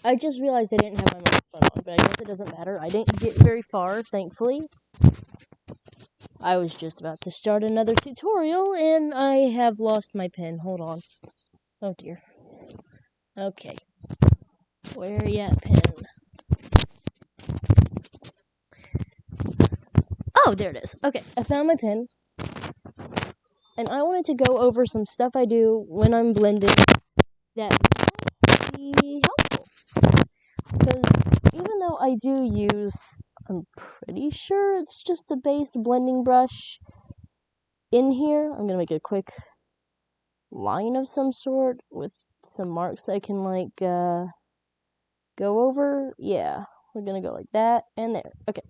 I just realized I didn't have my microphone on, but I guess it doesn't matter. I didn't get very far, thankfully. I was just about to start another tutorial, and I have lost my pen. Hold on. Oh, dear. Okay. Where you at, pen? Oh, there it is. Okay, I found my pen. And I wanted to go over some stuff I do when I'm blending that might be helpful. Because even though I do use, I'm pretty sure it's just the base blending brush in here. I'm going to make a quick line of some sort with some marks I can, like, go over. Yeah, we're going to go like that and there. Okay,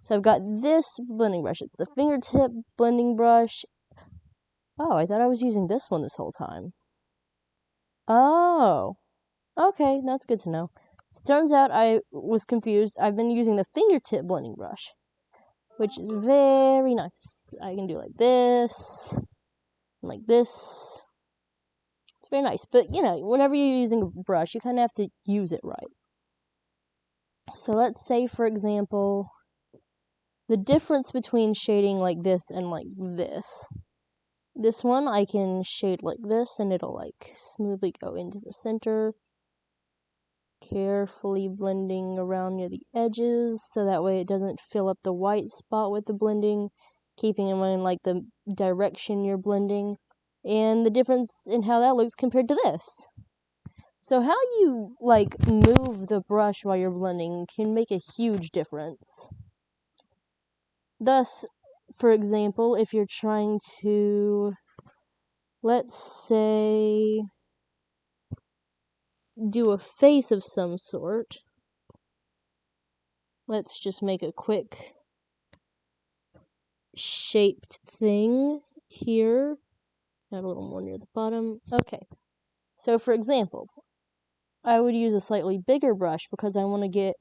so I've got this blending brush. It's the fingertip blending brush. Oh, I thought I was using this one this whole time. Oh, okay, that's good to know. So turns out I was confused. I've been using the fingertip blending brush, which is very nice. I can do like this, and like this. It's very nice. But, you know, whenever you're using a brush, you kind of have to use it right. So let's say, for example, the difference between shading like this and like this. This one I can shade like this, and it'll like smoothly go into the center. Carefully blending around near the edges, so that way it doesn't fill up the white spot with the blending, keeping in mind like the direction you're blending, and the difference in how that looks compared to this. So how you like move the brush while you're blending can make a huge difference. Thus, for example, if you're trying to, let's say, do a face of some sort, let's just make a quick shaped thing here. Add a little more near the bottom. Okay. So for example, I would use a slightly bigger brush because I want to get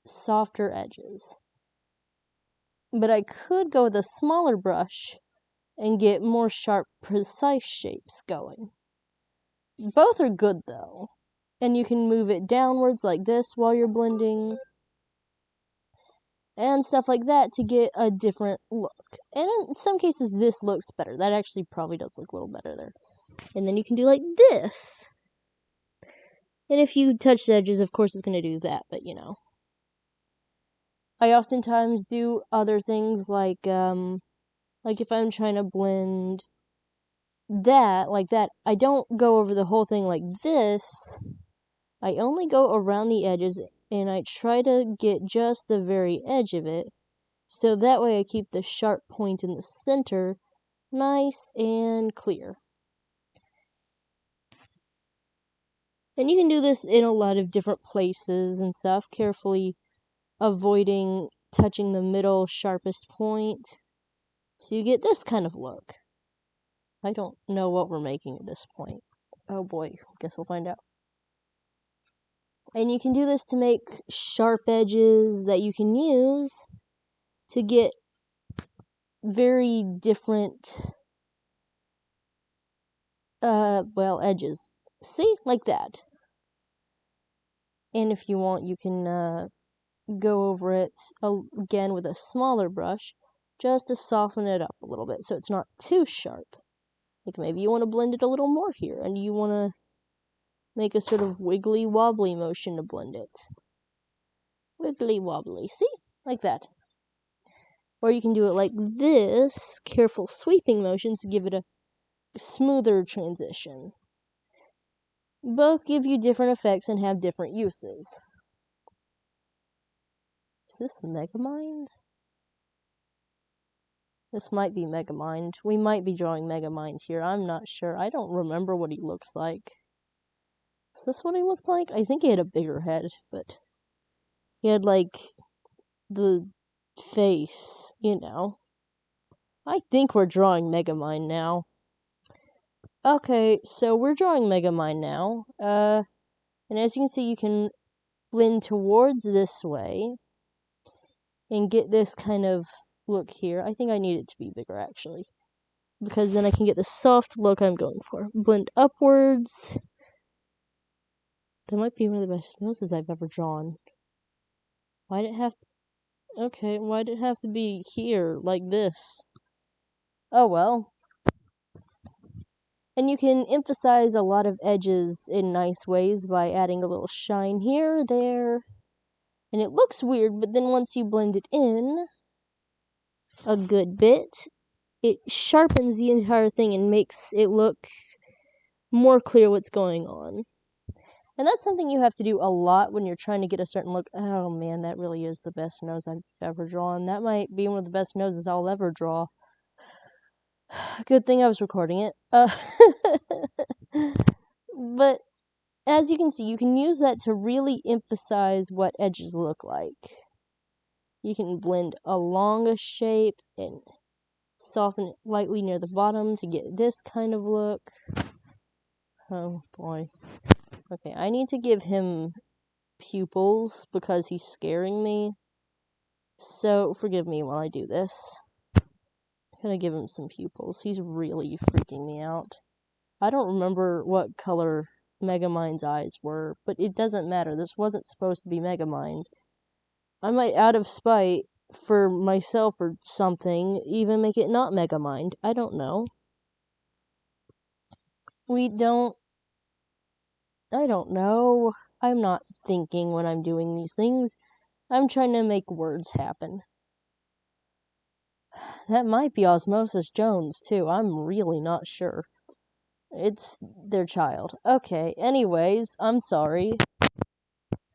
softer edges. But I could go with a smaller brush and get more sharp, precise shapes going. Both are good though. And you can move it downwards like this while you're blending. And stuff like that to get a different look. And in some cases, this looks better. That actually probably does look a little better there. And then you can do like this. And if you touch the edges, of course, it's going to do that, but you know. I oftentimes do other things like if I'm trying to blend that, like that, I don't go over the whole thing like this. I only go around the edges, and I try to get just the very edge of it, so that way I keep the sharp point in the center nice and clear. And you can do this in a lot of different places and stuff, carefully avoiding touching the middle sharpest point, so you get this kind of look. I don't know what we're making at this point. Oh boy, guess we'll find out. And you can do this to make sharp edges that you can use to get very different, edges. See? Like that. And if you want, you can go over it again with a smaller brush, just to soften it up a little bit so it's not too sharp. Like maybe you want to blend it a little more here, and you want to make a sort of wiggly wobbly motion to blend it. Wiggly wobbly, see? Like that. Or you can do it like this, careful sweeping motions to give it a smoother transition. Both give you different effects and have different uses. Is this Megamind? This might be Megamind. We might be drawing Megamind here. I'm not sure. I don't remember what he looks like. Is this what he looked like? I think he had a bigger head, but he had, like, the face, you know. I think we're drawing Megamind now. Okay, so we're drawing Megamind now. And as you can see, you can blend towards this way and get this kind of look here. I think I need it to be bigger, actually, because then I can get the soft look I'm going for. Blend upwards. That might be one of the best noses I've ever drawn. Why'd it have to... Okay, why'd it have to be here, like this? Oh well. And you can emphasize a lot of edges in nice ways by adding a little shine here, there. And it looks weird, but then once you blend it in a good bit, it sharpens the entire thing and makes it look more clear what's going on. And that's something you have to do a lot when you're trying to get a certain look. Oh man, that really is the best nose I've ever drawn. That might be one of the best noses I'll ever draw. Good thing I was recording it. But as you can see, you can use that to really emphasize what edges look like. You can blend along a shape and soften it lightly near the bottom to get this kind of look. Oh boy. Okay, I need to give him pupils because he's scaring me. So forgive me while I do this. I'm gonna give him some pupils. He's really freaking me out. I don't remember what color Megamind's eyes were, but it doesn't matter. This wasn't supposed to be Megamind. I might, out of spite for myself or something, even make it not Megamind. I don't know. I don't know. I'm not thinking when I'm doing these things. I'm trying to make words happen. That might be Osmosis Jones, too. I'm really not sure. It's their child. Okay, anyways, I'm sorry.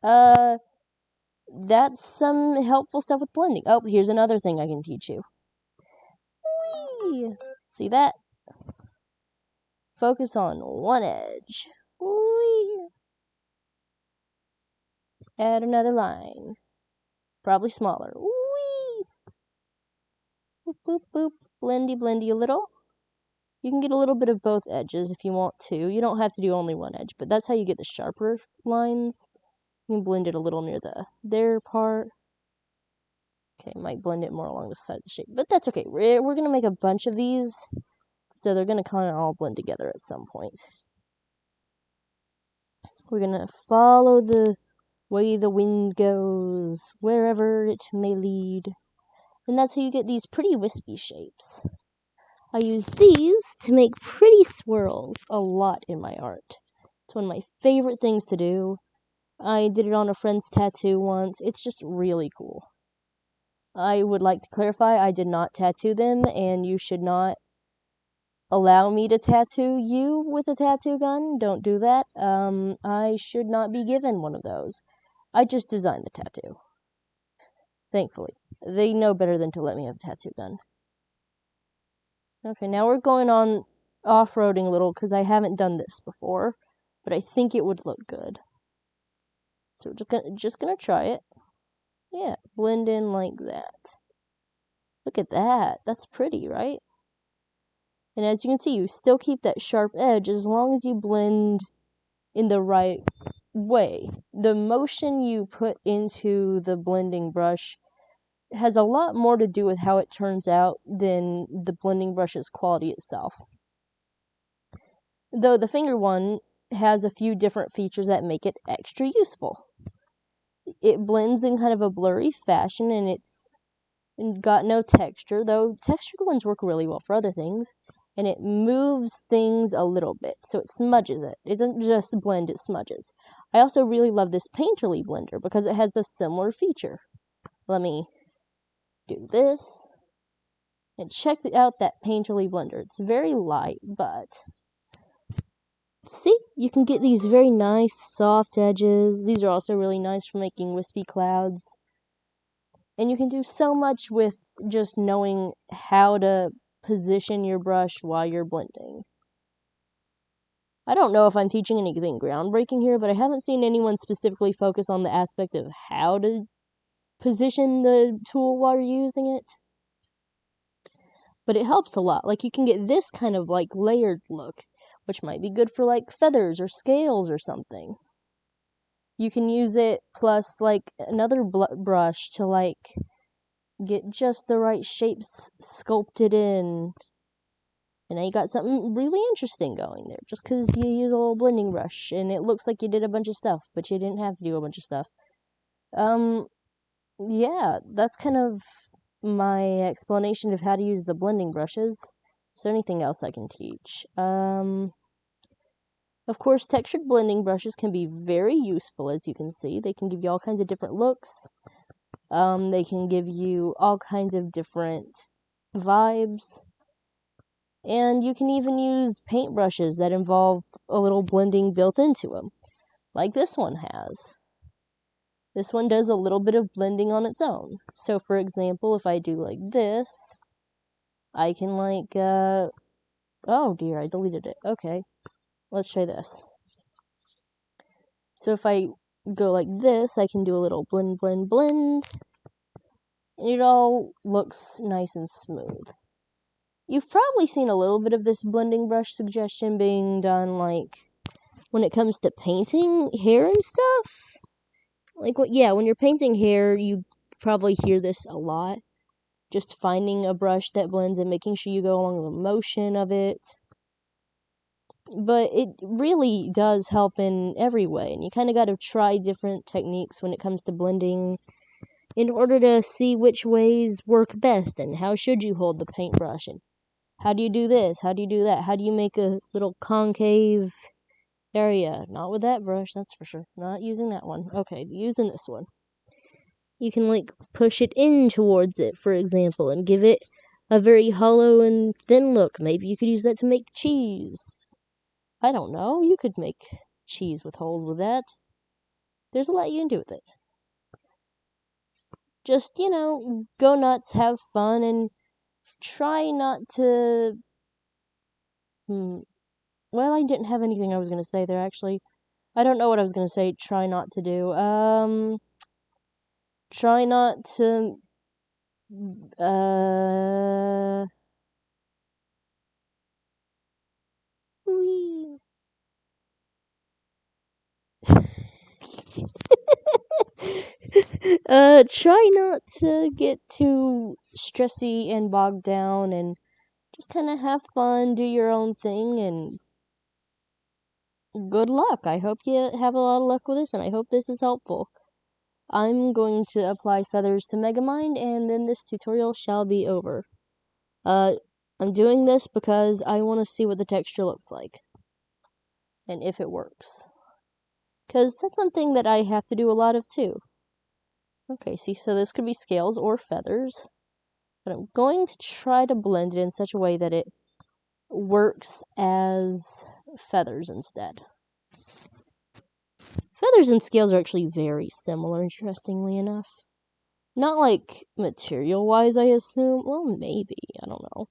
That's some helpful stuff with blending. Oh, here's another thing I can teach you. Whee! See that? Focus on one edge. Whee! Add another line. Probably smaller. Whee! Boop, boop, boop. Blendy, blendy a little. You can get a little bit of both edges if you want to. You don't have to do only one edge, but that's how you get the sharper lines. You can blend it a little near the there part. Okay, might blend it more along the side of the shape, but that's okay. We're going to make a bunch of these, so they're going to kind of all blend together at some point. We're going to follow the way the wind goes, wherever it may lead. And that's how you get these pretty wispy shapes. I use these to make pretty swirls a lot in my art. It's one of my favorite things to do. I did it on a friend's tattoo once. It's just really cool. I would like to clarify, I did not tattoo them, and you should not allow me to tattoo you with a tattoo gun. Don't do that. I should not be given one of those. I just designed the tattoo. Thankfully. They know better than to let me have a tattoo gun. Okay, now we're going on off-roading a little because I haven't done this before, but I think it would look good. So we're just gonna try it. Yeah, blend in like that. Look at that. That's pretty, right? And as you can see, you still keep that sharp edge as long as you blend in the right way. The motion you put into the blending brush has a lot more to do with how it turns out than the blending brush's quality itself. Though the finger one has a few different features that make it extra useful. It blends in kind of a blurry fashion, and it's got no texture, though textured ones work really well for other things. And it moves things a little bit, so it smudges it. It doesn't just blend, it smudges. I also really love this painterly blender because it has a similar feature. Let me do this. And check out that painterly blender. It's very light, but see, you can get these very nice soft edges. These are also really nice for making wispy clouds. And you can do so much with just knowing how to position your brush while you're blending. I don't know if I'm teaching anything groundbreaking here, but I haven't seen anyone specifically focus on the aspect of how to position the tool while you're using it. But it helps a lot. Like, you can get this kind of, like, layered look, which might be good for, like, feathers or scales or something. You can use it plus, like, another brush to, like, get just the right shapes sculpted in. And now you got something really interesting going there, just because you use a little blending brush, and it looks like you did a bunch of stuff, but you didn't have to do a bunch of stuff. Yeah, that's kind of my explanation of how to use the blending brushes. Is there anything else I can teach? Of course, textured blending brushes can be very useful, as you can see. They can give you all kinds of different looks. They can give you all kinds of different vibes. And you can even use paintbrushes that involve a little blending built into them, like this one has. This one does a little bit of blending on its own. So, for example, if I do like this, I can oh dear, I deleted it. Okay, let's try this. So if I go like this, I can do a little blend, blend, blend, and it all looks nice and smooth. You've probably seen a little bit of this blending brush suggestion being done, like, when it comes to painting hair and stuff. Like, when you're painting hair, you probably hear this a lot. Just finding a brush that blends and making sure you go along the motion of it. But it really does help in every way, and you kind of got to try different techniques when it comes to blending in order to see which ways work best, and how should you hold the paintbrush, and how do you do this, how do you do that, how do you make a little concave area. Not with that brush, that's for sure. Not using that one. Okay, using this one. You can, like, push it in towards it, for example, and give it a very hollow and thin look. Maybe you could use that to make cheese. I don't know. You could make cheese with holes with that. There's a lot you can do with it. Just, go nuts, have fun, and try not to... Well, I didn't have anything I was going to say there, actually. I don't know what I was going to say. Try not to do. Try not to... Try not to get too stressy and bogged down, and just kind of have fun, do your own thing, and good luck. I hope you have a lot of luck with this, and I hope this is helpful. I'm going to apply feathers to Megamind, and then this tutorial shall be over. I'm doing this because I want to see what the texture looks like, and if it works. Because that's something that I have to do a lot of, too. Okay, see, so this could be scales or feathers. But I'm going to try to blend it in such a way that it works as feathers instead. Feathers and scales are actually very similar, interestingly enough. Not like material-wise, I assume. Well, maybe. I don't know.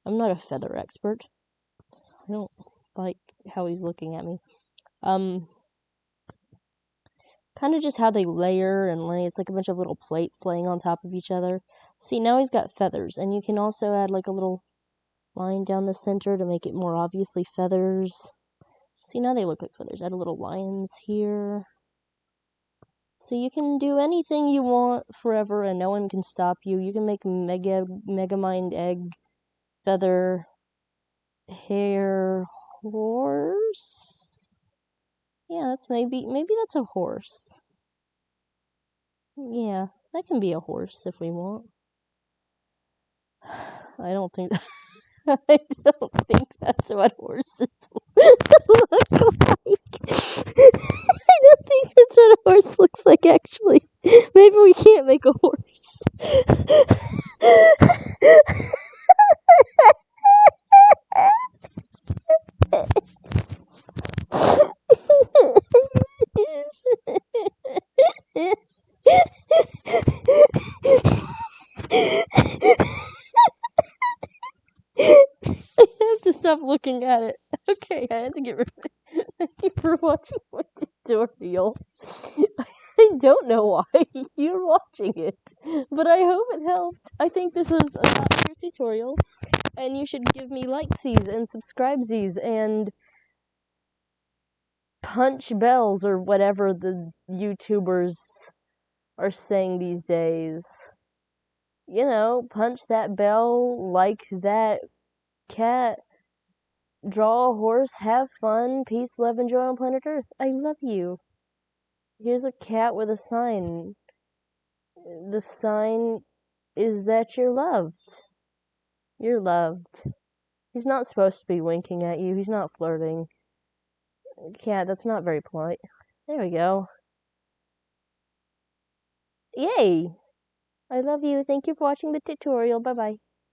I'm not a feather expert. I don't like how he's looking at me. Kind of just how they layer and lay. It's like a bunch of little plates laying on top of each other. See, now he's got feathers, and you can also add like a little line down the center to make it more obviously feathers. See, now they look like feathers. Add a little lines here. So you can do anything you want forever, and no one can stop you. You can make megamind egg, feather, hair, horse. Yeah, that's maybe that's a horse. Yeah, that can be a horse if we want. I don't think I don't think that's what horses look like. I don't think that's what a horse looks like, actually. Maybe we can't make a horse. I have to stop looking at it. Okay, I had to get rid of it. Thank you for watching my tutorial. I don't know why you're watching it, but I hope it helped. I think this is a top-tier tutorial, and you should give me likesies and subscribesies and punch bells or whatever the YouTubers are saying these days. Punch that bell, like that cat, Draw a horse, have fun, peace, love, and joy on planet Earth. I love you. Here's a cat with a sign. The sign is that you're loved. You're loved. He's not supposed to be winking at you. He's not flirting. Cat, that's not very polite. There we go. Yay! I love you. Thank you for watching the tutorial. Bye-bye.